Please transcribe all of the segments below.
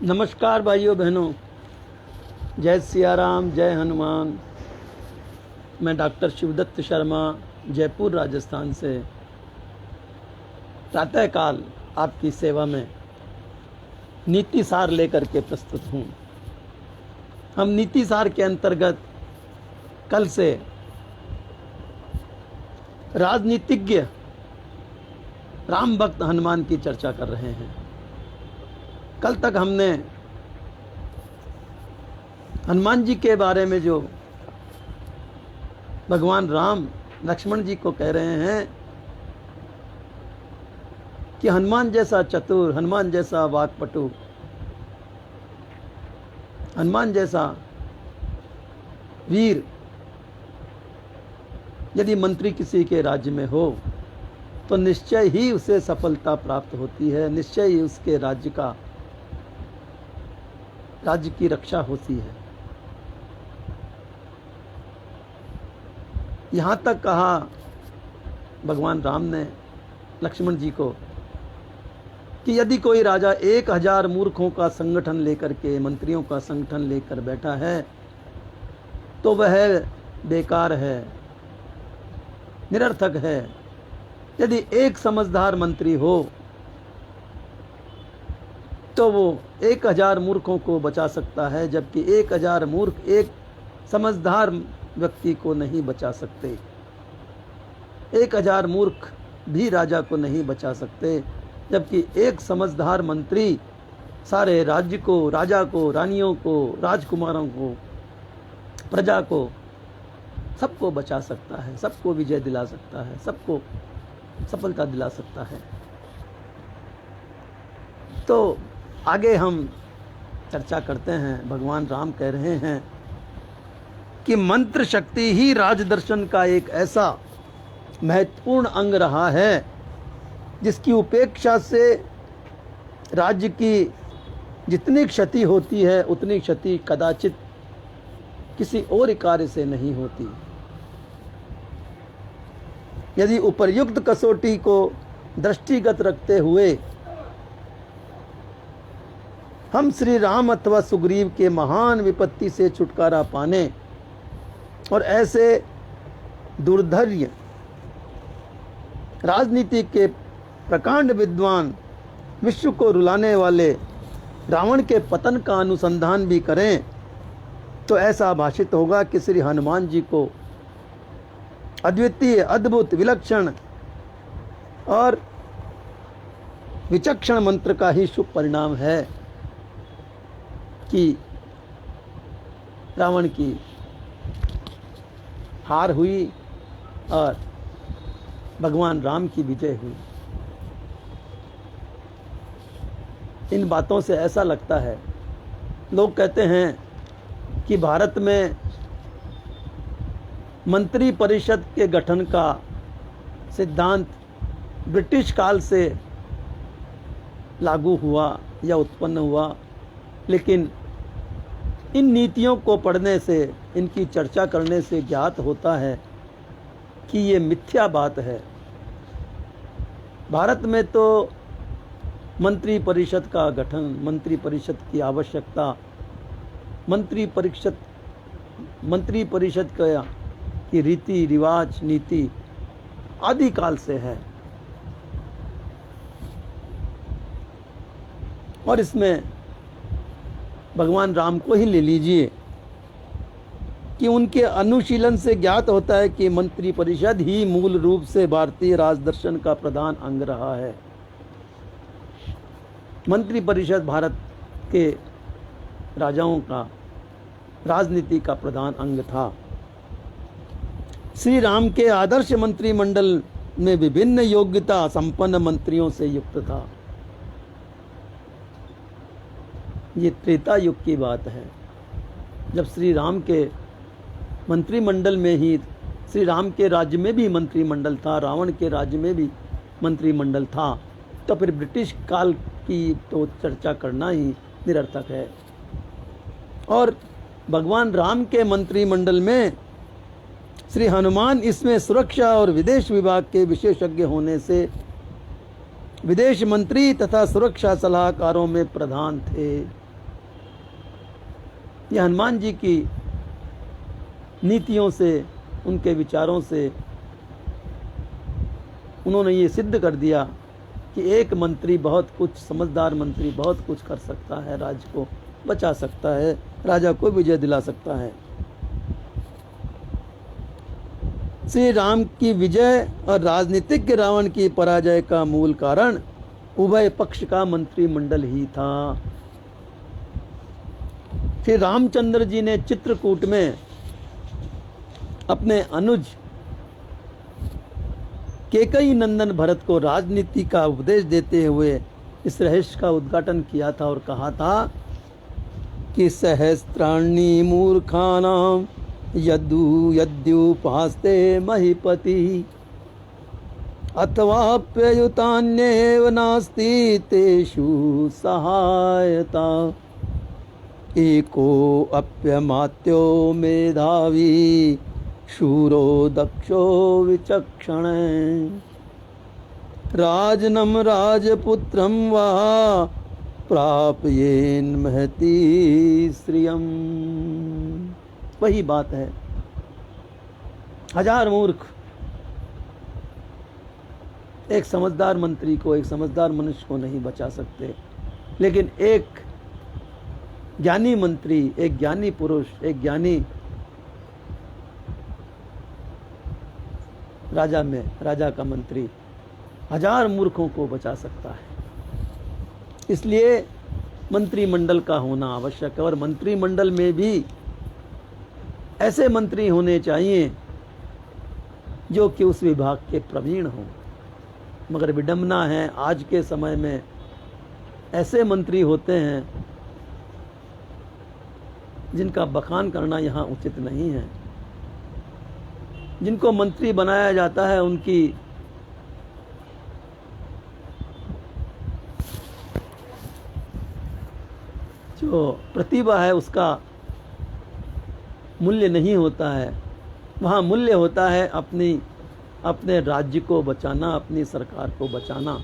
नमस्कार भाइयों बहनों, जय सिया राम, जय हनुमान। मैं डॉक्टर शिवदत्त शर्मा जयपुर राजस्थान से प्रातःकाल आपकी सेवा में नीति सार लेकर के प्रस्तुत हूँ। हम नीति सार के अंतर्गत कल से राजनीतिज्ञ राम भक्त हनुमान की चर्चा कर रहे हैं। कल तक हमने हनुमान जी के बारे में जो भगवान राम लक्ष्मण जी को कह रहे हैं कि हनुमान जैसा चतुर, हनुमान जैसा वाक्पटु, हनुमान जैसा वीर यदि मंत्री किसी के राज्य में हो तो निश्चय ही उसे सफलता प्राप्त होती है, निश्चय ही उसके राज्य की रक्षा होती है। यहाँ तक कहा भगवान राम ने लक्ष्मण जी को कि यदि कोई राजा 1000 मूर्खों का संगठन लेकर के, मंत्रियों का संगठन लेकर बैठा है तो वह बेकार है, निरर्थक है। यदि एक समझदार मंत्री हो तो वो 1000 मूर्खों को बचा सकता है, जबकि 1000 मूर्ख एक समझदार व्यक्ति को नहीं बचा सकते। 1000 मूर्ख भी राजा को नहीं बचा सकते, जबकि एक समझदार मंत्री सारे राज्य को, राजा को, रानियों को, राजकुमारों को, प्रजा को, सबको बचा सकता है, सबको विजय दिला सकता है, सबको सफलता दिला सकता है। तो आगे हम चर्चा करते हैं। भगवान राम कह रहे हैं कि मंत्र शक्ति ही राजदर्शन का एक ऐसा महत्वपूर्ण अंग रहा है जिसकी उपेक्षा से राज्य की जितनी क्षति होती है उतनी क्षति कदाचित किसी और कार्य से नहीं होती। यदि उपर्युक्त कसौटी को दृष्टिगत रखते हुए हम श्री राम अथवा सुग्रीव के महान विपत्ति से छुटकारा पाने और ऐसे दुर्धर्य राजनीति के प्रकांड विद्वान, विश्व को रुलाने वाले रावण के पतन का अनुसंधान भी करें तो ऐसा भाषित होगा कि श्री हनुमान जी को अद्वितीय, अद्भुत, विलक्षण और विचक्षण मंत्र का ही शुभ परिणाम है कि रावण की हार हुई और भगवान राम की विजय हुई। इन बातों से ऐसा लगता है, लोग कहते हैं कि भारत में मंत्री परिषद के गठन का सिद्धांत ब्रिटिश काल से लागू हुआ या उत्पन्न हुआ, लेकिन इन नीतियों को पढ़ने से, इनकी चर्चा करने से ज्ञात होता है कि ये मिथ्या बात है। भारत में तो मंत्री परिषद का गठन, मंत्री परिषद की आवश्यकता, मंत्री परिषद की रीति रिवाज, नीति आदि काल से है। और इसमें भगवान राम को ही ले लीजिए कि उनके अनुशीलन से ज्ञात होता है कि मंत्री परिषद ही मूल रूप से भारतीय राजदर्शन का प्रधान अंग रहा है। मंत्री परिषद भारत के राजाओं का राजनीति का प्रधान अंग था। श्री राम के आदर्श मंत्रिमंडल में विभिन्न योग्यता संपन्न मंत्रियों से युक्त था। ये त्रेता युग की बात है, जब श्री राम के मंत्रिमंडल में ही, श्री राम के राज्य में भी मंत्रिमंडल था, रावण के राज्य में भी मंत्रिमंडल था, तो फिर ब्रिटिश काल की तो चर्चा करना ही निरर्थक है। और भगवान राम के मंत्रिमंडल में श्री हनुमान इसमें सुरक्षा और विदेश विभाग के विशेषज्ञ होने से विदेश मंत्री तथा सुरक्षा सलाहकारों में प्रधान थे। ये हनुमान जी की नीतियों से, उनके विचारों से उन्होंने ये सिद्ध कर दिया कि एक मंत्री बहुत कुछ, समझदार मंत्री बहुत कुछ कर सकता है, राज्य को बचा सकता है, राजा को विजय दिला सकता है। श्री राम की विजय और राजनीतिक रावण की पराजय का मूल कारण उभय पक्ष का मंत्रिमंडल ही था। श्री रामचंद्र जी ने चित्रकूट में अपने अनुज केकई नंदन भरत को राजनीति का उपदेश देते हुए इस रहस्य का उद्घाटन किया था और कहा था कि सहस्त्राणी मूर्खानां यद्युपास्ते महीपति अथवाप्ययुतान्येव नास्ति तेषु सहायता एको अप्यमात्यो मेधावी शूरो दक्षो विचक्षण राजनम राजपुत्रम वा प्राप्येन महती श्रियम। वही बात है, हजार मूर्ख एक समझदार मंत्री को, एक समझदार मनुष्य को नहीं बचा सकते, लेकिन एक ज्ञानी मंत्री, एक ज्ञानी पुरुष, एक ज्ञानी राजा का मंत्री हजार मूर्खों को बचा सकता है। इसलिए मंत्रिमंडल का होना आवश्यक है और मंत्रिमंडल में भी ऐसे मंत्री होने चाहिए जो कि उस विभाग के प्रवीण हों। मगर विडंबना है, आज के समय में ऐसे मंत्री होते हैं जिनका बखान करना यहाँ उचित नहीं है। जिनको मंत्री बनाया जाता है उनकी जो प्रतिभा है उसका मूल्य नहीं होता है। वहाँ मूल्य होता है अपने राज्य को बचाना, अपनी सरकार को बचाना,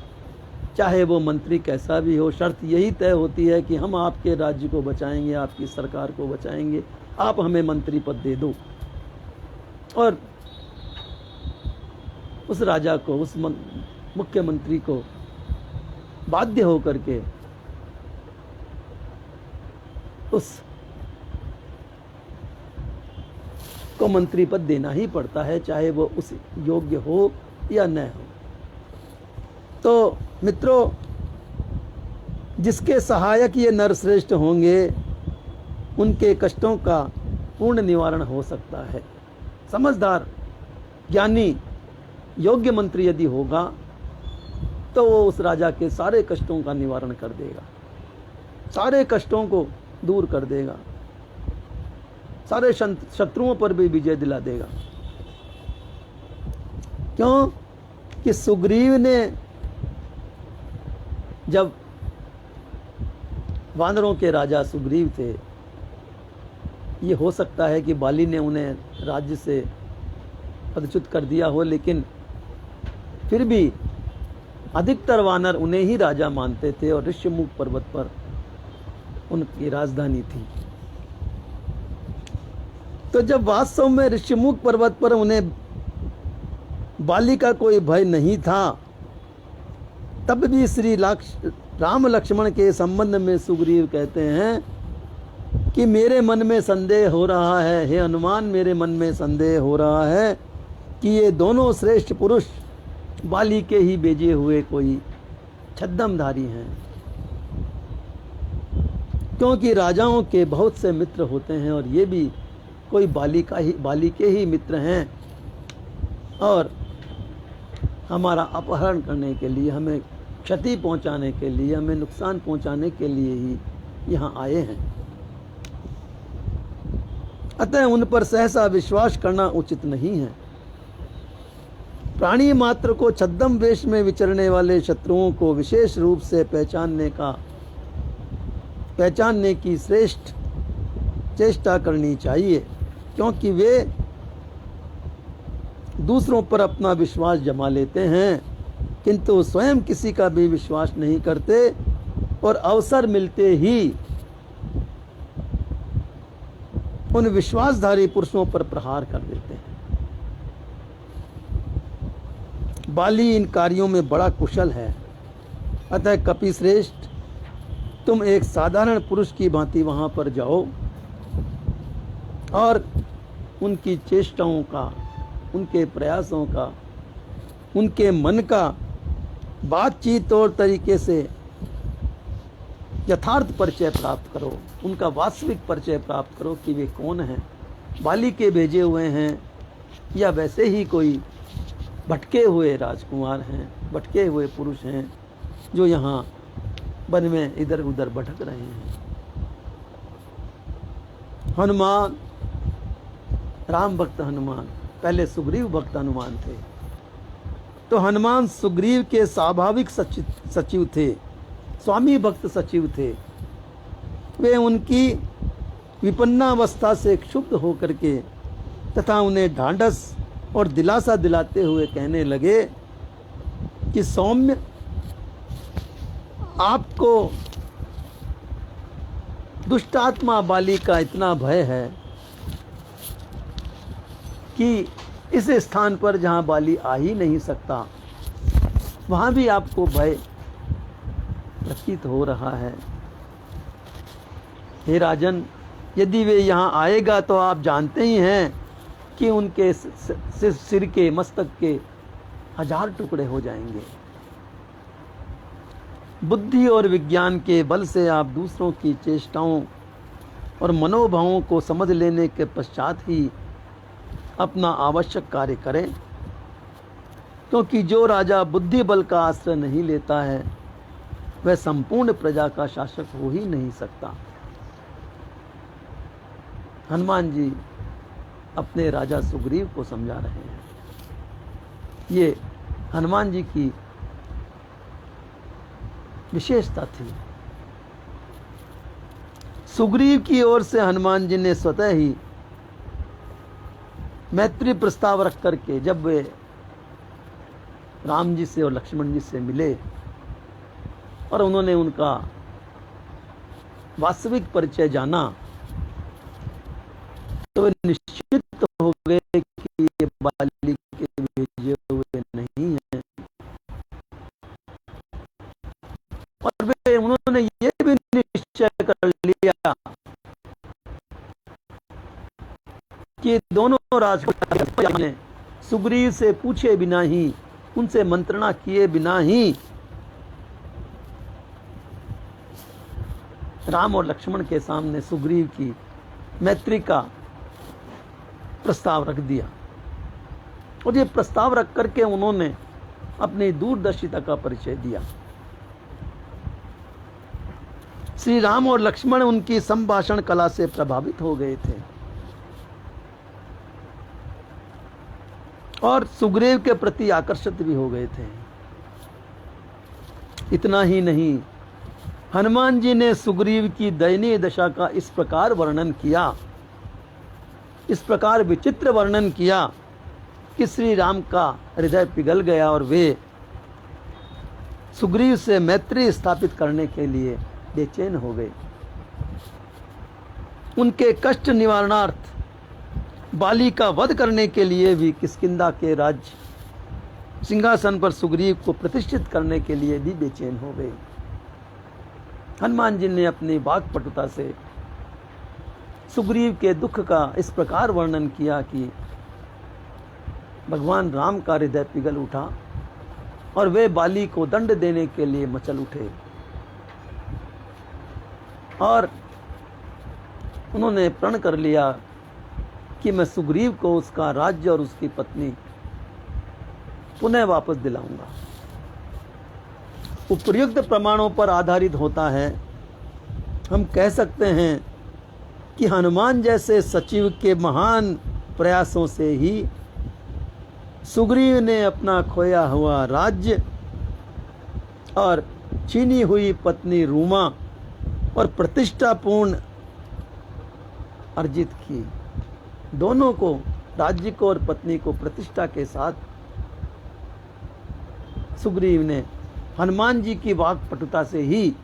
चाहे वो मंत्री कैसा भी हो। शर्त यही तय होती है कि हम आपके राज्य को बचाएंगे, आपकी सरकार को बचाएंगे, आप हमें मंत्री पद दे दो। और उस राजा को, उस मुख्यमंत्री को बाध्य होकर के उस को मंत्री पद देना ही पड़ता है, चाहे वो उस योग्य हो या न हो। तो मित्रों, जिसके सहायक ये नरश्रेष्ठ होंगे उनके कष्टों का पूर्ण निवारण हो सकता है। समझदार, ज्ञानी, योग्य मंत्री यदि होगा तो वो उस राजा के सारे कष्टों का निवारण कर देगा, सारे कष्टों को दूर कर देगा, सारे शत्रुओं पर भी विजय दिला देगा। क्यों कि सुग्रीव ने जब, वानरों के राजा सुग्रीव थे, ये हो सकता है कि बाली ने उन्हें राज्य से पदच्युत कर दिया हो, लेकिन फिर भी अधिकतर वानर उन्हें ही राजा मानते थे और ऋष्यमुख पर्वत पर उनकी राजधानी थी। तो जब वास्तव में ऋष्यमुख पर्वत पर उन्हें बाली का कोई भय नहीं था, तब भी श्री राम लक्ष्मण के संबंध में सुग्रीव कहते हैं कि मेरे मन में संदेह हो रहा है, हे हनुमान, मेरे मन में संदेह हो रहा है कि ये दोनों श्रेष्ठ पुरुष बाली के ही भेजे हुए कोई छद्मधारी हैं। क्योंकि राजाओं के बहुत से मित्र होते हैं और ये भी कोई बाली के ही मित्र हैं और हमारा अपहरण करने के लिए, हमें क्षति पहुंचाने के लिए, हमें नुकसान पहुंचाने के लिए ही यहाँ आए हैं। अतः उन पर सहसा विश्वास करना उचित नहीं है। प्राणी मात्र को छद्म वेश में विचरने वाले शत्रुओं को विशेष रूप से पहचानने की श्रेष्ठ चेष्टा करनी चाहिए, क्योंकि वे दूसरों पर अपना विश्वास जमा लेते हैं किंतु स्वयं किसी का भी विश्वास नहीं करते और अवसर मिलते ही उन विश्वासधारी पुरुषों पर प्रहार कर देते हैं। बाली इन कार्यों में बड़ा कुशल है, अतः कपिश्रेष्ठ तुम एक साधारण पुरुष की भांति वहां पर जाओ और उनकी चेष्टाओं का, उनके प्रयासों का, उनके मन का बातचीत और तरीके से यथार्थ परिचय प्राप्त करो, उनका वास्तविक परिचय प्राप्त करो कि वे कौन हैं, बाली के भेजे हुए हैं या वैसे ही कोई भटके हुए राजकुमार हैं, भटके हुए पुरुष हैं जो यहाँ वन में इधर उधर भटक रहे हैं। हनुमान, राम भक्त हनुमान, पहले सुग्रीव भक्त हनुमान थे। तो हनुमान सुग्रीव के स्वाभाविक सचिव थे, स्वामी भक्त सचिव थे। वे उनकी विपन्नावस्था से क्षुब्ध होकर के तथा उन्हें ढांढस और दिलासा दिलाते हुए कहने लगे कि सौम्य, आपको दुष्टात्मा बाली का इतना भय है कि इस स्थान पर जहाँ बाली आ ही नहीं सकता, वहाँ भी आपको भय प्रतीत हो रहा है। हे राजन, यदि वे यहाँ आएगा तो आप जानते ही हैं कि उनके सिर के, मस्तक के 1000 टुकड़े हो जाएंगे। बुद्धि और विज्ञान के बल से आप दूसरों की चेष्टाओं और मनोभावों को समझ लेने के पश्चात ही अपना आवश्यक कार्य करें, क्योंकि जो राजा बुद्धि बल का आश्रय नहीं लेता है वह संपूर्ण प्रजा का शासक हो ही नहीं सकता। हनुमान जी अपने राजा सुग्रीव को समझा रहे हैं। ये हनुमान जी की विशेषता थी। सुग्रीव की ओर से हनुमान जी ने स्वतः ही मैत्री प्रस्ताव रख करके जब वे राम जी से और लक्ष्मण जी से मिले और उन्होंने उनका वास्तविक परिचय जाना, तो वे निश्चित हो गए कि ये बाली के भेजे हुए नहीं हैं। और वे उन्होंने ये भी निश्चय कर लिया कि दोनों राजकुमार ने सुग्रीव से पूछे बिना ही, उनसे मंत्रणा किए बिना ही राम और लक्ष्मण के सामने सुग्रीव की मैत्री का प्रस्ताव रख दिया। और ये प्रस्ताव रख करके उन्होंने अपनी दूरदर्शिता का परिचय दिया। श्री राम और लक्ष्मण उनकी संभाषण कला से प्रभावित हो गए थे और सुग्रीव के प्रति आकर्षित भी हो गए थे। इतना ही नहीं, हनुमान जी ने सुग्रीव की दयनीय दशा का इस प्रकार वर्णन किया, इस प्रकार विचित्र वर्णन किया कि श्री राम का हृदय पिघल गया और वे सुग्रीव से मैत्री स्थापित करने के लिए बेचैन हो गए। उनके कष्ट निवारणार्थ बाली का वध करने के लिए भी किष्किंधा के राज्य सिंहासन पर सुग्रीव को प्रतिष्ठित करने के लिए भी बेचैन हो गए। हनुमान जी ने अपनी वाक्पटुता से सुग्रीव के दुख का इस प्रकार वर्णन किया कि भगवान राम का हृदय पिघल उठा और वे बाली को दंड देने के लिए मचल उठे और उन्होंने प्रण कर लिया कि मैं सुग्रीव को उसका राज्य और उसकी पत्नी पुनः वापस दिलाऊंगा। उपर्युक्त प्रमाणों पर आधारित होता है। हम कह सकते हैं कि हनुमान जैसे सचिव के महान प्रयासों से ही सुग्रीव ने अपना खोया हुआ राज्य और छीनी हुई पत्नी रूमा और प्रतिष्ठापूर्ण अर्जित की। दोनों को, राज्य को और पत्नी को प्रतिष्ठा के साथ सुग्रीव ने हनुमान जी की वाक्पटुता से ही,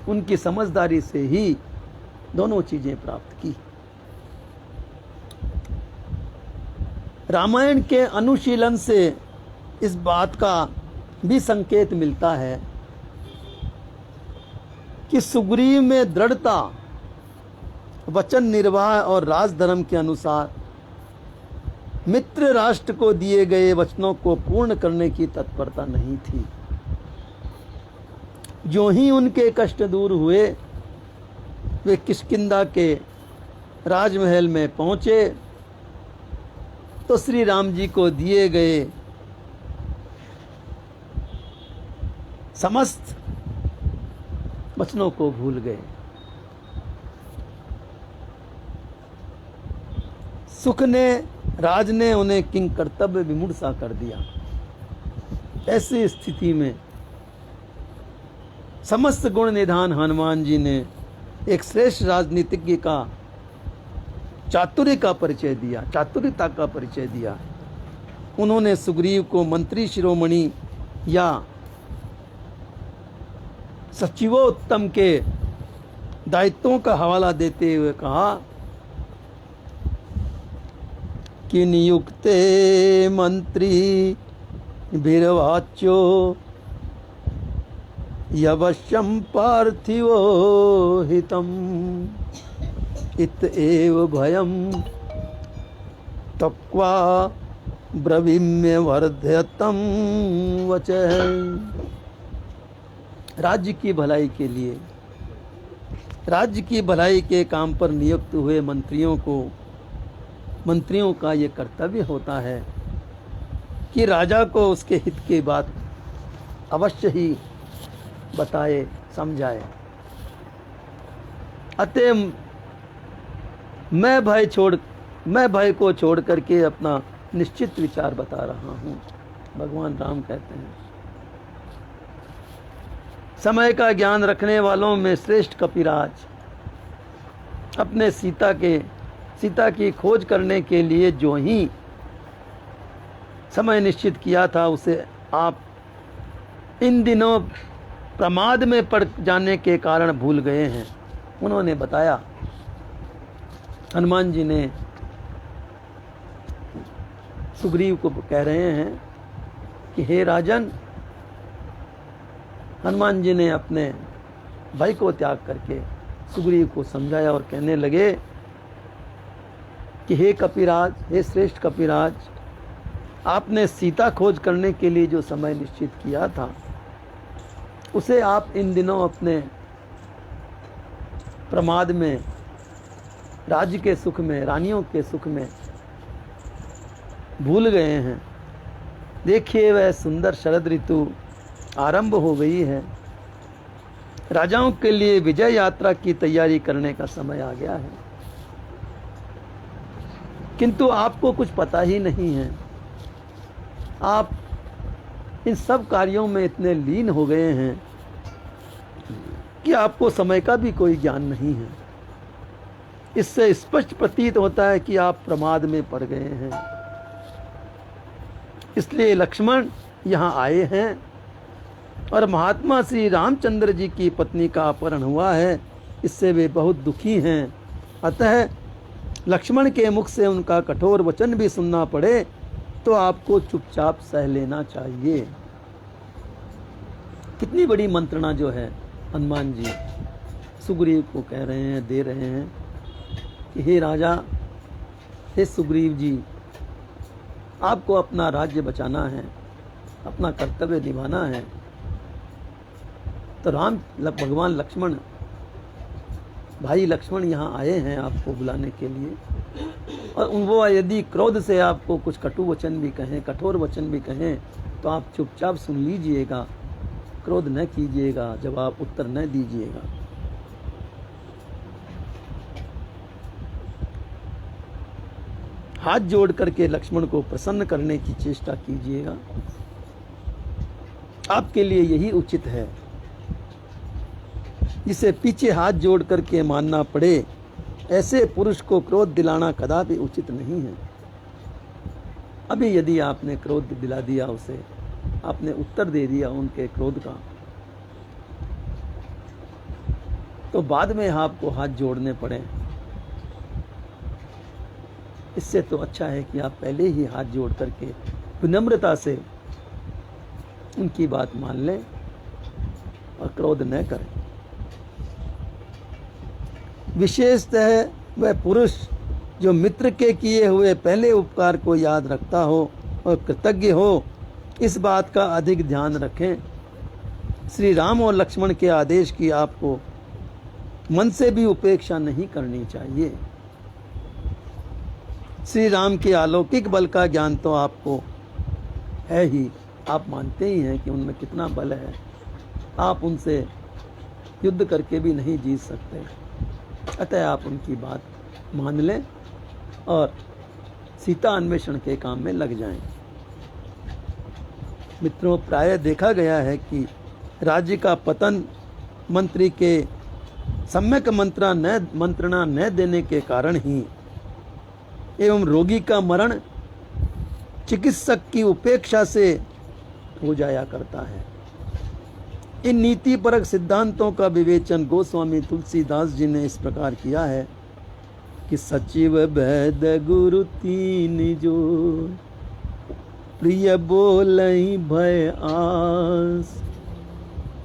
उनकी समझदारी से ही दोनों चीजें प्राप्त की। रामायण के अनुशीलन से इस बात का भी संकेत मिलता है कि सुग्रीव में दृढ़ता, वचन निर्वाह और राजधर्म के अनुसार मित्र राष्ट्र को दिए गए वचनों को पूर्ण करने की तत्परता नहीं थी। जो ही उनके कष्ट दूर हुए, वे किष्किंधा के राजमहल में पहुंचे तो श्री राम जी को दिए गए समस्त वचनों को भूल गए। सुख ने, राज ने उन्हें किंग कर्तव्य विमूढ़ सा कर दिया। ऐसी स्थिति में समस्त गुण निधान हनुमान जी ने एक श्रेष्ठ राजनीतिज्ञ का चातुर्य का परिचय दिया, चातुर्यता का परिचय दिया। उन्होंने सुग्रीव को मंत्री शिरोमणि या सचिवोत्तम के दायित्वों का हवाला देते हुए कहा कि नियुक्ते मंत्री वीरवाच्यो यवश्यम पार्थिवो हितम इत एव भयम तक्वा ब्रवीम्य वर्ध्यतम वचः। राज्य की भलाई के लिए, राज्य की भलाई के काम पर नियुक्त हुए मंत्रियों का ये कर्तव्य होता है कि राजा को उसके हित की बात अवश्य ही बताए, समझाए। अतः मैं भय को छोड़ करके अपना निश्चित विचार बता रहा हूँ। भगवान राम कहते हैं, समय का ज्ञान रखने वालों में श्रेष्ठ कपिराज अपने सीता की खोज करने के लिए जो ही समय निश्चित किया था, उसे आप इन दिनों प्रमाद में पड़ जाने के कारण भूल गए हैं। उन्होंने बताया, हनुमान जी ने सुग्रीव को कह रहे हैं कि हे राजन, हनुमान जी ने अपने भाई को त्याग करके सुग्रीव को समझाया और कहने लगे कि हे कपिराज, हे श्रेष्ठ कपिराज, आपने सीता खोज करने के लिए जो समय निश्चित किया था, उसे आप इन दिनों अपने प्रमाद में, राज्य के सुख में, रानियों के सुख में भूल गए हैं। देखिए, वह सुंदर शरद ऋतु आरंभ हो गई है। राजाओं के लिए विजय यात्रा की तैयारी करने का समय आ गया है, किंतु आपको कुछ पता ही नहीं है। आप इन सब कार्यों में इतने लीन हो गए हैं कि आपको समय का भी कोई ज्ञान नहीं है। इससे स्पष्ट प्रतीत होता है कि आप प्रमाद में पड़ गए हैं। इसलिए लक्ष्मण यहाँ आए हैं और महात्मा श्री रामचंद्र जी की पत्नी का अपहरण हुआ है, इससे वे बहुत दुखी हैं। अतः लक्ष्मण के मुख से उनका कठोर वचन भी सुनना पड़े तो आपको चुपचाप सह लेना चाहिए। कितनी बड़ी मंत्रणा जो है हनुमान जी सुग्रीव को कह रहे हैं, दे रहे हैं कि हे राजा, हे सुग्रीव जी, आपको अपना राज्य बचाना है, अपना कर्तव्य निभाना है। तो भगवान लक्ष्मण, भाई लक्ष्मण यहाँ आए हैं आपको बुलाने के लिए, और वो यदि क्रोध से आपको कुछ कटु वचन भी कहें, कठोर वचन भी कहें, तो आप चुपचाप सुन लीजिएगा, क्रोध न कीजिएगा, जवाब उत्तर न दीजिएगा। हाथ जोड़ करके लक्ष्मण को प्रसन्न करने की चेष्टा कीजिएगा। आपके लिए यही उचित है। जिसे पीछे हाथ जोड़ करके मानना पड़े, ऐसे पुरुष को क्रोध दिलाना कदापि उचित नहीं है। अभी यदि आपने क्रोध दिला दिया उसे, आपने उत्तर दे दिया उनके क्रोध का, तो बाद में आपको हाथ जोड़ने पड़े इससे तो अच्छा है कि आप पहले ही हाथ जोड़ करके विनम्रता से उनकी बात मान लें और क्रोध न करें। विशेषतः वह पुरुष जो मित्र के किए हुए पहले उपकार को याद रखता हो और कृतज्ञ हो, इस बात का अधिक ध्यान रखें। श्री राम और लक्ष्मण के आदेश की आपको मन से भी उपेक्षा नहीं करनी चाहिए। श्री राम के अलौकिक बल का ज्ञान तो आपको है ही, आप मानते ही हैं कि उनमें कितना बल है। आप उनसे युद्ध करके भी नहीं जीत सकते, अतः आप उनकी बात मान लें और सीता अन्वेषण के काम में लग जाएं। मित्रों, प्रायः देखा गया है कि राज्य का पतन मंत्री के सम्यक मंत्रणा न देने के कारण ही एवं रोगी का मरण चिकित्सक की उपेक्षा से हो जाया करता है। इन नीतिपरक सिद्धांतों का विवेचन गोस्वामी तुलसीदास जी ने इस प्रकार किया है कि सचिव वैद्य गुरु तीन जो प्रिय बोलई भय आस,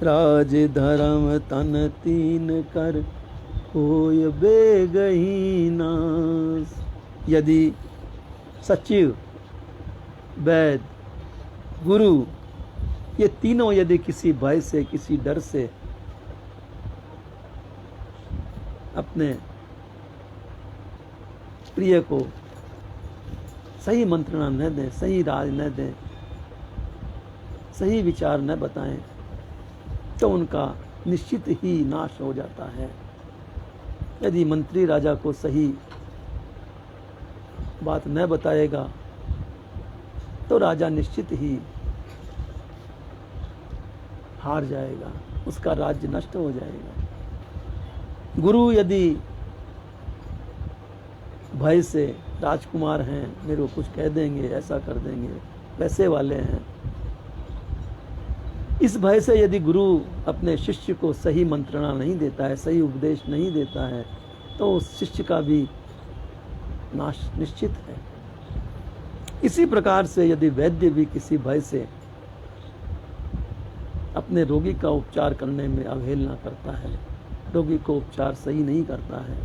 राज धर्म तन तीन कर होय बेगही नास। यदि सचिव वैद्य गुरु ये तीनों यदि किसी भय से, किसी डर से अपने प्रिय को सही मंत्रणा न दें, सही राज न दें, सही विचार न बताएं, तो उनका निश्चित ही नाश हो जाता है। यदि मंत्री राजा को सही बात न बताएगा तो राजा निश्चित ही हार जाएगा, उसका राज्य नष्ट हो जाएगा। गुरु यदि भय से, राजकुमार हैं, मेरे को कुछ कह देंगे, ऐसा कर देंगे, वैसे वाले हैं, इस भय से यदि गुरु अपने शिष्य को सही मंत्रणा नहीं देता है, सही उपदेश नहीं देता है, तो उस शिष्य का भी नाश निश्चित है। इसी प्रकार से यदि वैद्य भी किसी भय से अपने रोगी का उपचार करने में अवहेलना करता है, रोगी को उपचार सही नहीं करता है,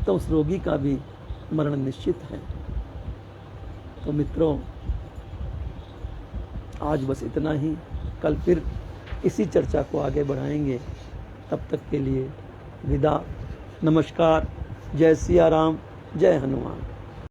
तो उस रोगी का भी मरण निश्चित है। तो मित्रों, आज बस इतना ही, कल फिर इसी चर्चा को आगे बढ़ाएंगे। तब तक के लिए विदा, नमस्कार, जय सिया राम, जय हनुमान।